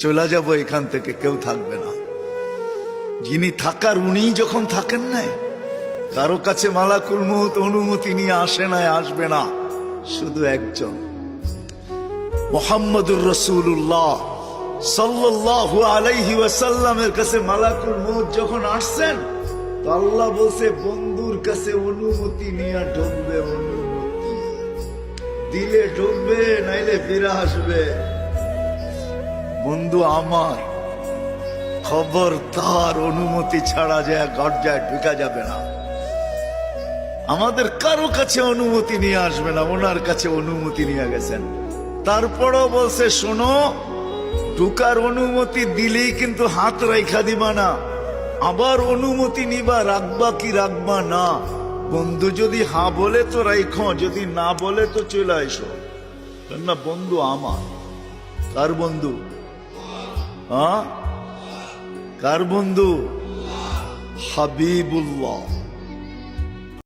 চলে যাব এখান থেকে, কেউ থাকবে না। যিনি থাকার উনিই যখন থাকেন নাই, কারো কাছে মালাকুল মউত অনুমতি নিয়ে আসে নাই, আসবে না। শুধু একজন মুহাম্মদুর রাসূলুল্লাহ সাল্লাল্লাহু আলাইহি ওয়াসাল্লামের কাছে মালাকুল মউত যখন আসছেন, তো আল্লাহ বলছে বন্ধুর কাছে অনুমতি নিয়ে ঢুকবে। অনুমতি দিলে ঢুকবে, নাইলে ফিরে আসবে। বন্ধু আমার, খবরদার অনুমতি ছাড়া যায় গর্জায় ঢুকা যাবে না। আমাদের কারো কাছে অনুমতি নিয়ে আসবে না, ওনার কাছে অনুমতি নিয়ে গেছেন। তারপরও বলছে শোনো, ঢুকার অনুমতি দিলেই কিন্তু হাত রাইখা দিবা না, আবার অনুমতি নিবা, রাখবা কি রাখবা না। বন্ধু যদি হ্যাঁ বলে তো রাইখো, যদি না বলে তো চলে আইসো। না বন্ধু আমার। কার বন্ধু? হ্যাঁ, কার বন্ধু? হাবিবুল্লাহ।